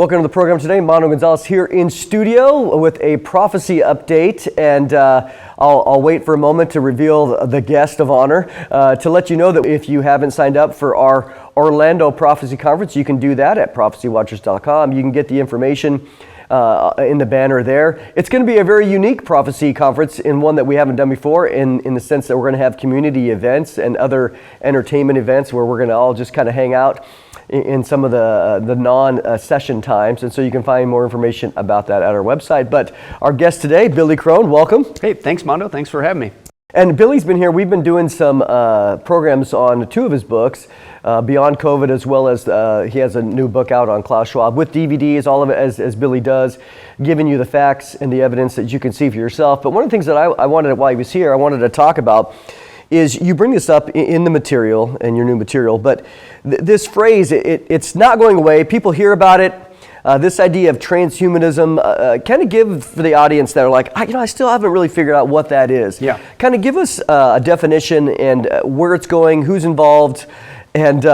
Welcome to the program today. Mondo Gonzalez here in studio with a prophecy update, and I'll wait for a moment to reveal the guest of honor to let you know that if you haven't signed up for our Orlando Prophecy Conference, you can do that at prophecywatchers.com. You can get the information in the banner there. It's going to be a very unique prophecy conference, and one that we haven't done before in the sense that we're going to have community events and other entertainment events where we're going to all just kind of hang out in some of the non-session times, and so you can find more information about that at our website. But our guest today, Billy Crone, welcome. Hey, thanks, Mondo. Thanks for having me. And Billy's been here. We've been doing some programs on two of his books, Beyond COVID, as well as he has a new book out on Klaus Schwab with DVDs, all of it as Billy does, giving you the facts and the evidence that you can see for yourself. But one of the things that I wanted, while he was here, I wanted to talk about is you bring this up in the material, in your new material, but this phrase, it's not going away. People hear about it. This idea of transhumanism, kind of give for the audience that are like, I still haven't really figured out what that is. Yeah. Kind of give us a definition and where it's going, who's involved, and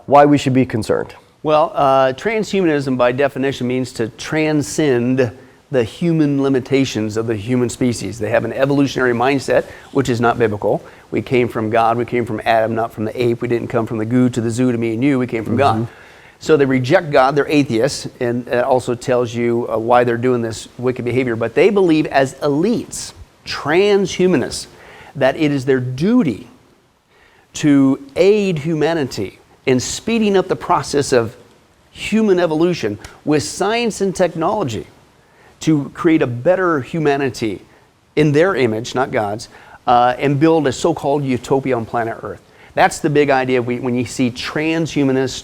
why we should be concerned. Well, transhumanism by definition means to transcend the human limitations of the human species. They have an evolutionary mindset, which is not biblical. We came from God. We came from Adam, not from the ape. We didn't come from the goo to the zoo to me and you. We came from God. So they reject God. They're atheists, and it also tells you why they're doing this wicked behavior. But they believe as elites, transhumanists, that it is their duty to aid humanity in speeding up the process of human evolution with science and technology to create a better humanity in their image, not God's, and build a so-called utopia on planet Earth. That's the big idea when you see transhumanist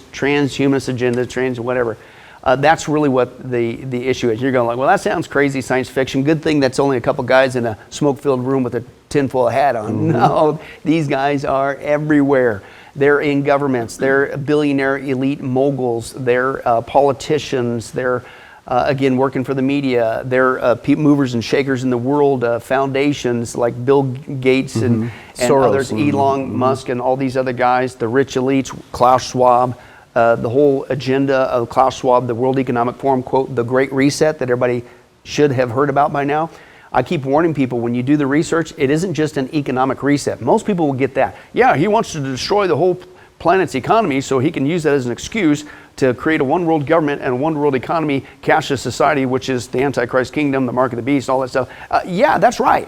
agenda, trans whatever. That's really what the issue is. You're going like, well, that sounds crazy, science fiction. Good thing that's only a couple guys in a smoke-filled room with a tinfoil hat on. No, these guys are everywhere. They're in governments. They're billionaire elite moguls. They're politicians. They're again, working for the media. They're movers and shakers in the world, foundations like Bill Gates and others, Elon Musk and all these other guys, the rich elites, Klaus Schwab, the whole agenda of Klaus Schwab, the World Economic Forum, quote, the Great Reset that everybody should have heard about by now. I keep warning people, when you do the research, it isn't just an economic reset. Most people will get that. Yeah, he wants to destroy the whole planet's economy so he can use that as an excuse to create a one world government and a one world economy, cashless society, which is the Antichrist kingdom, the mark of the beast, all that stuff. Yeah, that's right.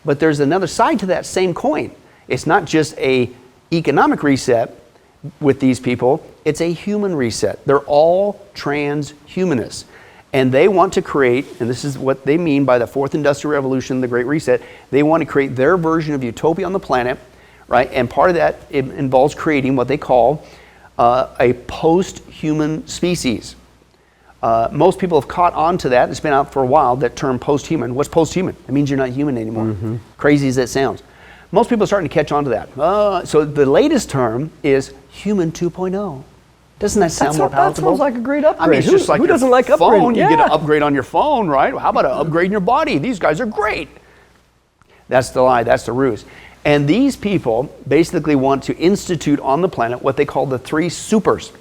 But there's another side to that same coin. It's not just a economic reset with these people, it's a human reset. They're all transhumanists. And they want to create, and this is what they mean by the fourth industrial revolution, the Great Reset, they want to create their version of utopia on the planet, right? And part of that involves creating what they call a post-human species. Most people have caught on to that. It's been out for a while, that term post-human. What's post-human? It means you're not human anymore. Crazy as that sounds. Most people are starting to catch on to that. So the latest term is human 2.0. Doesn't that sound more palatable? That sounds like a great upgrade. I mean, it's just like who doesn't like phone. upgrade? You get an upgrade on your phone, right? How about an upgrade in your body? These guys are great. That's the lie. That's the ruse. And these people basically want to institute on the planet what they call the three supers.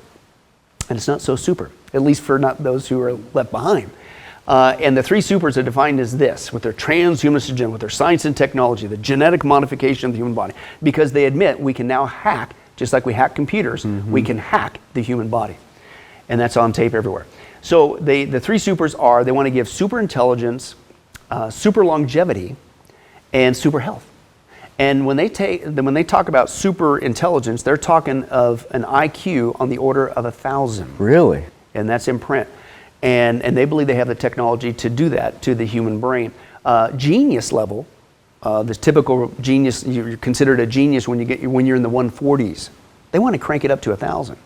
And it's not so super, at least for not those who are left behind. And the three supers are defined as this, with their transhumanist agenda, with their science and technology, the genetic modification of the human body. Because they admit we can now hack, just like we hack computers, we can hack the human body. And that's on tape everywhere. So the three supers are, they want to give super intelligence, super longevity, and super health. And when they talk about super intelligence, they're talking of an IQ on the order of 1,000. Really? And that's in print. And they believe they have the technology to do that to the human brain. Genius level, the typical genius, you're considered a genius when you're in the 140s. They want to crank it up to 1,000.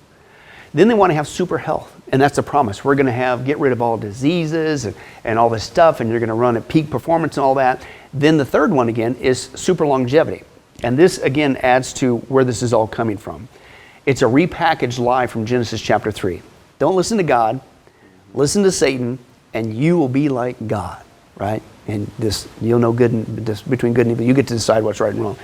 Then they want to have super health, and that's the promise. We're going to get rid of all diseases and all this stuff, and you're going to run at peak performance and all that. Then the third one again is super longevity. And this again adds to where this is all coming from. It's a repackaged lie from Genesis chapter 3. Don't listen to God, listen to Satan, and you will be like God, right? And you'll know good and between good and evil. You get to decide what's right and wrong.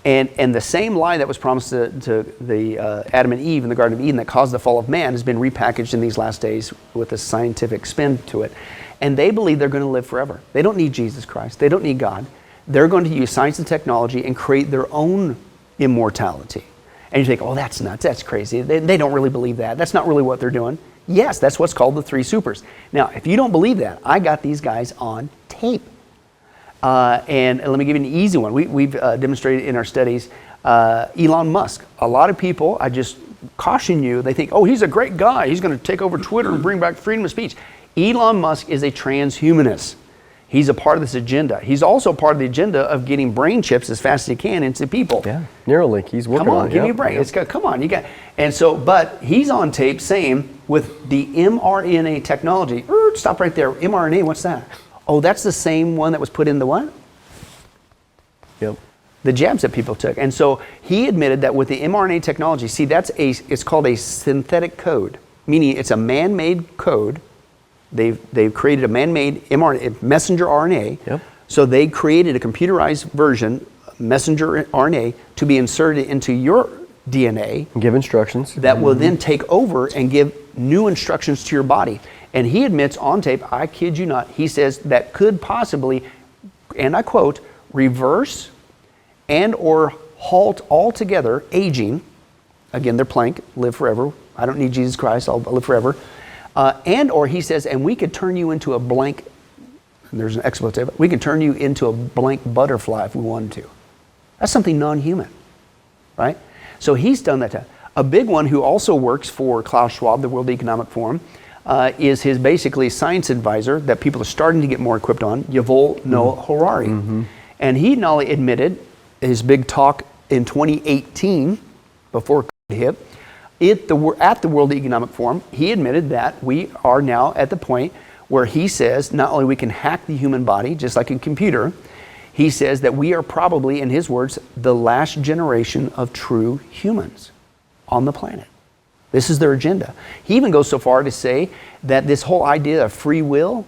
And the same lie that was promised to the Adam and Eve in the Garden of Eden that caused the fall of man has been repackaged in these last days with a scientific spin to it. And they believe they're going to live forever. They don't need Jesus Christ. They don't need God. They're going to use science and technology and create their own immortality. And you think, oh, that's nuts. That's crazy. They don't really believe that. That's not really what they're doing. Yes, that's what's called the three supers. Now, if you don't believe that, I got these guys on tape. And let me give you an easy one. We've demonstrated in our studies Elon Musk. A lot of people, I just caution you, they think, oh, he's a great guy. He's going to take over Twitter and bring back freedom of speech. Elon Musk is a transhumanist. He's a part of this agenda. He's also part of the agenda of getting brain chips as fast as he can into people. Yeah, Neuralink. He's working on it. Come on, give me a break. It's come on, you got. And so, but he's on tape saying with the mRNA technology. Stop right there. mRNA. What's that? Oh, that's the same one that was put in the what? Yep. The jabs that people took. And so he admitted that with the mRNA technology, see, it's called a synthetic code, meaning it's a man-made code. They've created a man-made mRNA, messenger RNA. Yep. So they created a computerized version, messenger RNA, to be inserted into your DNA. Give instructions. That will then take over and give new instructions to your body. And he admits on tape, I kid you not, he says that could possibly, and I quote, reverse and or halt altogether aging. Again, they're plank, live forever. I don't need Jesus Christ, I'll live forever. And or he says, and we could turn you into a blank, and there's an expletive, we can turn you into a blank butterfly if we wanted to. That's something non-human, right? So he's done that. A big one who also works for Klaus Schwab, the World Economic Forum, is his basically science advisor that people are starting to get more equipped on, Yuval Noah Harari. Mm-hmm. And he not only admitted his big talk in 2018, before COVID hit, at the World Economic Forum, he admitted that we are now at the point where he says not only we can hack the human body, just like a computer, he says that we are probably, in his words, the last generation of true humans on the planet. This is their agenda. He even goes so far to say that this whole idea of free will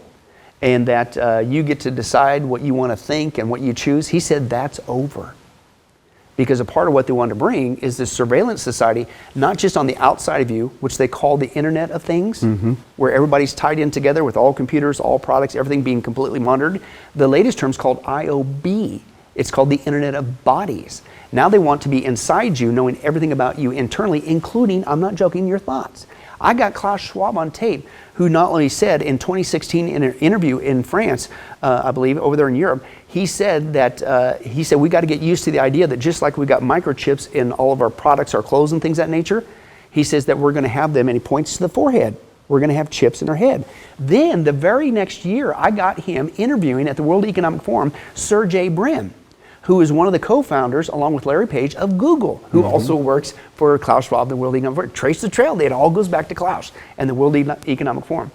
and that you get to decide what you want to think and what you choose, he said that's over. Because a part of what they want to bring is this surveillance society, not just on the outside of you, which they call the Internet of Things, where everybody's tied in together with all computers, all products, everything being completely monitored. The latest term is called IOB. It's called the Internet of Bodies. Now they want to be inside you, knowing everything about you internally, including, I'm not joking, your thoughts. I got Klaus Schwab on tape, who not only said in 2016 in an interview in France, I believe, over there in Europe, he said that we got to get used to the idea that just like we got microchips in all of our products, our clothes and things of that nature, he says that we're going to have them, and he points to the forehead. We're going to have chips in our head. Then the very next year, I got him interviewing at the World Economic Forum, Sergey Brin, who is one of the co-founders, along with Larry Page, of Google, who also works for Klaus Schwab, the World Economic Forum. Trace the trail. It all goes back to Klaus and the World Economic Forum.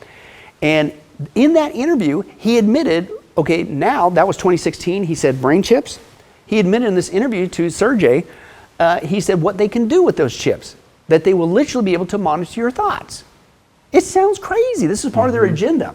And in that interview, he admitted, okay, now, that was 2016, he said brain chips. He admitted in this interview to Sergey, he said what they can do with those chips, that they will literally be able to monitor your thoughts. It sounds crazy. This is part of their agenda.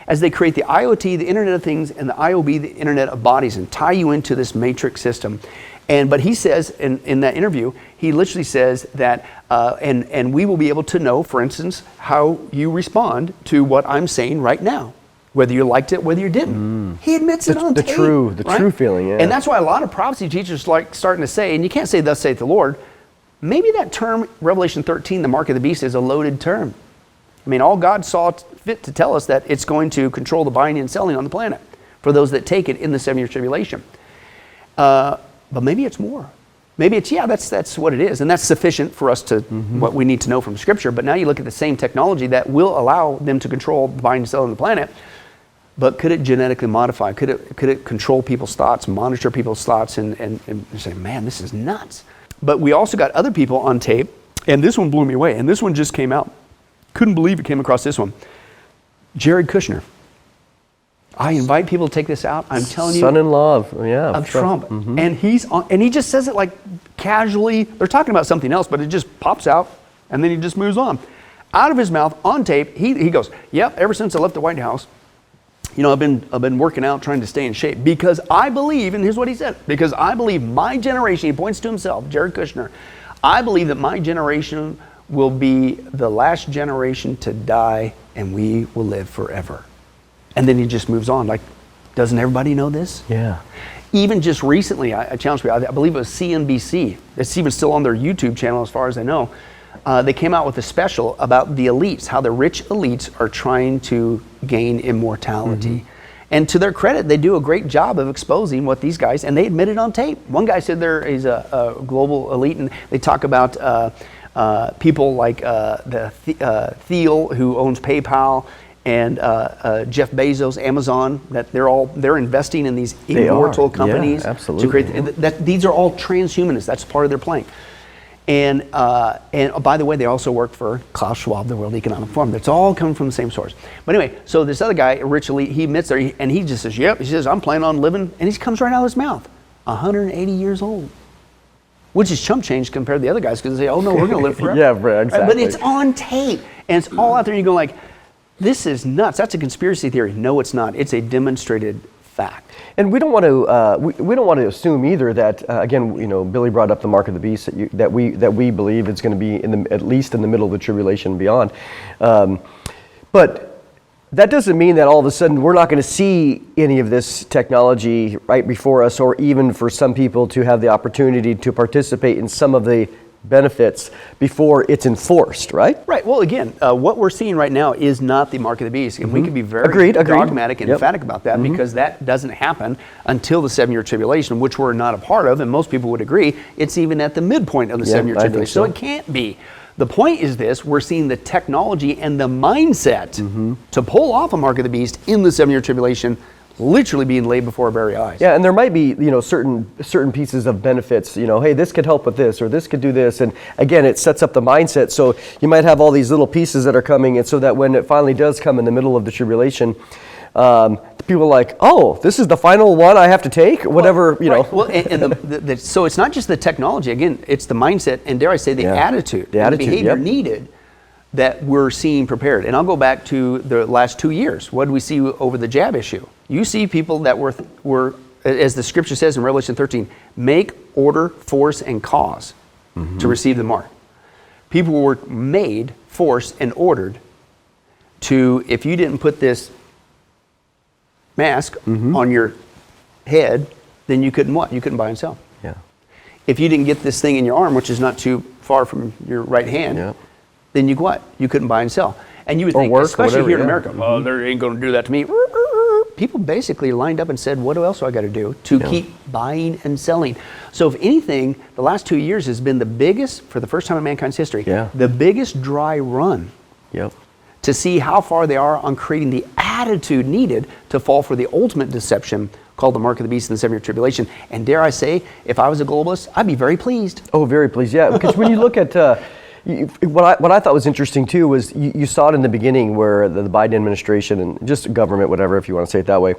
As they create the IoT, the Internet of Things, and the IOB, the Internet of Bodies, and tie you into this matrix system. But he says in that interview, he literally says that, and we will be able to know, for instance, how you respond to what I'm saying right now, whether you liked it, whether you didn't. He admits it on tape. The true feeling, yeah. And that's why a lot of prophecy teachers like starting to say, and you can't say thus saith the Lord, maybe that term, Revelation 13, the mark of the beast, is a loaded term. I mean, all God saw fit to tell us that it's going to control the buying and selling on the planet for those that take it in the 7-year tribulation. But maybe it's more. Maybe it's, that's what it is. And that's sufficient for us to, what we need to know from Scripture. But now you look at the same technology that will allow them to control the buying and selling on the planet. But could it genetically modify? Could it control people's thoughts, monitor people's thoughts, and say, man, this is nuts. But we also got other people on tape, and this one blew me away. And this one just came out. Couldn't believe it came across this one. Jared Kushner. I invite people to take this out. I'm telling you. Son-in-law of Trump. And he's on, and he just says it like casually. They're talking about something else, but it just pops out and then he just moves on. Out of his mouth on tape, he goes, yep, ever since I left the White House, you know, I've been working out, trying to stay in shape because I believe, and here's what he said, because I believe my generation, he points to himself, Jared Kushner, I believe that my generation will be the last generation to die and we will live forever. And then he just moves on, like, doesn't everybody know this? Yeah. Even just recently, I challenged people, I believe it was CNBC, it's even still on their YouTube channel as far as I know, they came out with a special about the elites, how the rich elites are trying to gain immortality. And to their credit, they do a great job of exposing what these guys, and they admit it on tape. One guy said there is a global elite, and they talk about people like Thiel, who owns PayPal, and Jeff Bezos, Amazon, that they're investing in these immortal companies. Yeah, absolutely. To create these are all transhumanists. That's part of their plan. And by the way, they also work for Klaus Schwab, the World Economic Forum. That's all coming from the same source. But anyway, so this other guy, Rich Elite, he admits there, and he just says, yep, he says, I'm planning on living, and he comes right out of his mouth, 180 years old. Which is chump change compared to the other guys, because they say, oh no, we're going to live forever. Yeah, right, exactly. But it's on tape, and it's all out there, and you go like, this is nuts. That's a conspiracy theory. No, it's not. It's a demonstrated fact. And we don't want to we don't want to assume either that again, you know, Billy brought up the mark of the beast that we believe it's going to be at least in the middle of the tribulation and beyond. But that doesn't mean that all of a sudden we're not going to see any of this technology right before us, or even for some people to have the opportunity to participate in some of the benefits before it's enforced, right? Right. Well, again, what we're seeing right now is not the mark of the beast. And we can be very dogmatic and emphatic about that, because that doesn't happen until the 7-year tribulation, which we're not a part of. And most people would agree it's even at the midpoint of the 7-year tribulation. So it can't be. The point is this: we're seeing the technology and the mindset to pull off a mark of the beast in the 7-year tribulation literally being laid before our very eyes. Yeah, and there might be, you know, certain pieces of benefits, you know, hey, this could help with this, or this could do this, and again, it sets up the mindset. So you might have all these little pieces that are coming, and so that when it finally does come in the middle of the tribulation, people are like, oh, this is the final one I have to take, whatever, you know. Well, and so it's not just the technology. Again, it's the mindset, and dare I say, the attitude, the behavior needed that we're seeing prepared. And I'll go back to the last 2 years. What did we see over the jab issue? You see people that were, as the scripture says in Revelation 13, make, order, force, and cause to receive the mark. People were made, forced, and ordered to, if you didn't put this mask on your head, then you couldn't what? You couldn't buy and sell. Yeah. If you didn't get this thing in your arm, which is not too far from your right hand, then you what? You couldn't buy and sell. And you would think, especially here in America, well, they ain't going to do that to me. People basically lined up and said, what else do I got to do to keep buying and selling? So if anything, the last 2 years has been the biggest, for the first time in mankind's history, the biggest dry run to see how far they are on creating the attitude needed to fall for the ultimate deception called the mark of the beast in the 7-year tribulation. And dare I say, if I was a globalist, I'd be very pleased. Oh, very pleased, yeah. Because when you look at what I thought was interesting too was you saw it in the beginning where the Biden administration and just government, whatever, if you want to say it that way,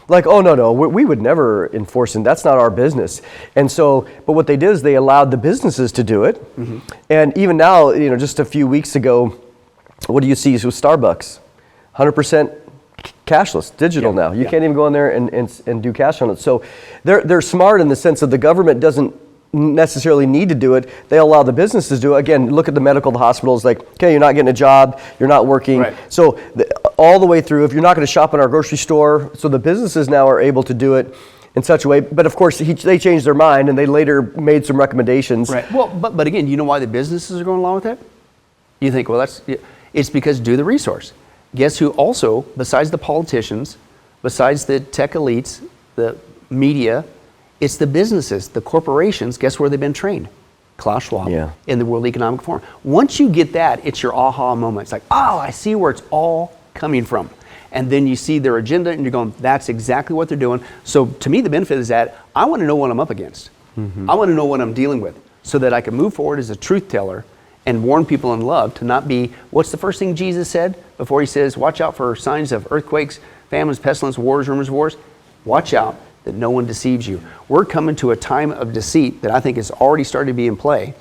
like, oh no, we would never enforce it. That's not our business. And so, but what they did is they allowed the businesses to do it. And even now, you know, just a few weeks ago, what do you see with Starbucks? 100% cashless, digital now. You can't even go in there and do cash on it. So they're smart in the sense that the government doesn't necessarily need to do it. They allow the businesses to do it. Again, look at the hospitals, like, okay, you're not getting a job, you're not working. So all the way through, if you're not going to shop in our grocery store, so the businesses now are able to do it in such a way. But of course, they changed their mind and they later made some recommendations. Well, but again, you know why the businesses are going along with that? You think, well, it's because due to the resource. Guess who also, besides the politicians, besides the tech elites, the media, it's the businesses, the corporations. Guess where they've been trained? Klaus Schwab in the World Economic Forum. Once you get that, it's your aha moment. It's like, oh, I see where it's all coming from. And then you see their agenda and you're going, that's exactly what they're doing. So to me, the benefit is that I want to know what I'm up against. I want to know what I'm dealing with so that I can move forward as a truth teller and warn people in love to not be, what's the first thing Jesus said before he says, watch out for signs of earthquakes, famines, pestilence, wars, rumors of wars? Watch out that no one deceives you. We're coming to a time of deceit that I think is already starting to be in play,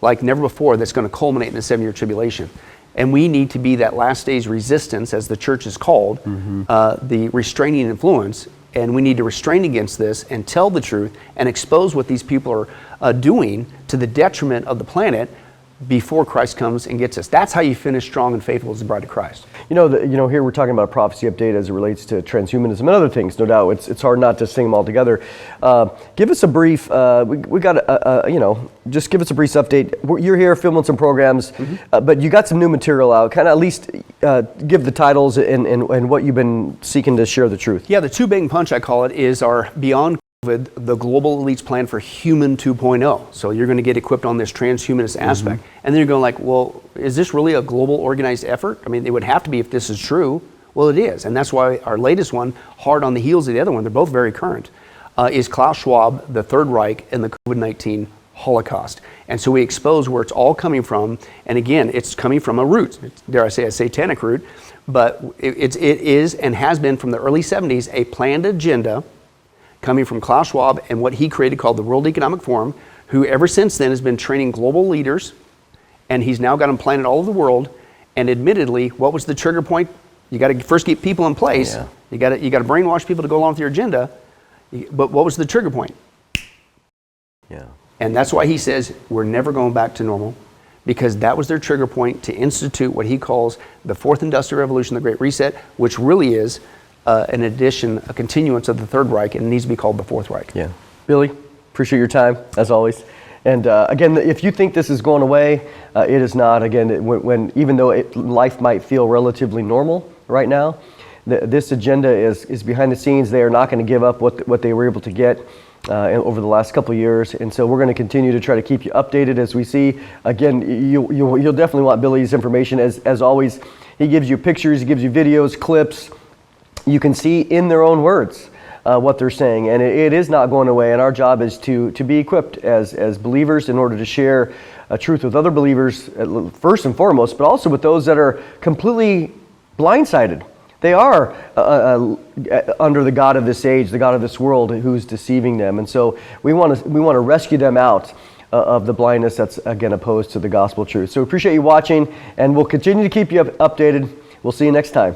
like never before, that's going to culminate in the 7-year tribulation. And we need to be that last days resistance, as the church is called, the restraining influence. And we need to restrain against this and tell the truth and expose what these people are doing to the detriment of the planet before Christ comes and gets us. That's how you finish strong and faithful as the bride of Christ. Here we're talking about a prophecy update as it relates to transhumanism and other things. No doubt, it's hard not to sing them all together. Give us a brief. We got just give us a brief update. You're here filming some programs, but you got some new material out. Kind of at least give the titles and what you've been seeking to share the truth. Yeah, the two bang punch, I call it, is our Beyond the global elite's plan for human 2.0. So you're going to get equipped on this transhumanist aspect. And then you're going like, well, is this really a global organized effort? I mean, it would have to be if this is true. Well, it is. And that's why our latest one, hard on the heels of the other one, they're both very current, is Klaus Schwab, the Third Reich, and the COVID-19 Holocaust. And so we expose where it's all coming from. And again, it's coming from a root, dare I say a satanic root, but it is and has been from the early 70s a planned agenda coming from Klaus Schwab and what he created called the World Economic Forum, who ever since then has been training global leaders, and he's now got them planted all over the world. And admittedly, what was the trigger point? You got to first get people in place. Yeah. You got to brainwash people to go along with your agenda. But what was the trigger point? Yeah. And that's why he says we're never going back to normal, because that was their trigger point to institute what he calls the Fourth Industrial Revolution, the Great Reset, which really is an addition, a continuance of the Third Reich, and it needs to be called the Fourth Reich. Yeah. Billy, appreciate your time, as always. And again, if you think this is going away, it is not. Again, even though life might feel relatively normal right now, this agenda is behind the scenes. They are not going to give up what they were able to get over the last couple of years. And so we're going to continue to try to keep you updated as we see. Again, you'll definitely want Billy's information. As always, he gives you pictures, he gives you videos, clips. You can see in their own words what they're saying, and it is not going away. And our job is to be equipped as believers in order to share truth with other believers first and foremost, but also with those that are completely blindsided. They are under the god of this age, the god of this world, who's deceiving them, and so we want to rescue them out of the blindness that's again opposed to the gospel truth. So we appreciate you watching, and we'll continue to keep you updated. We'll see you next time.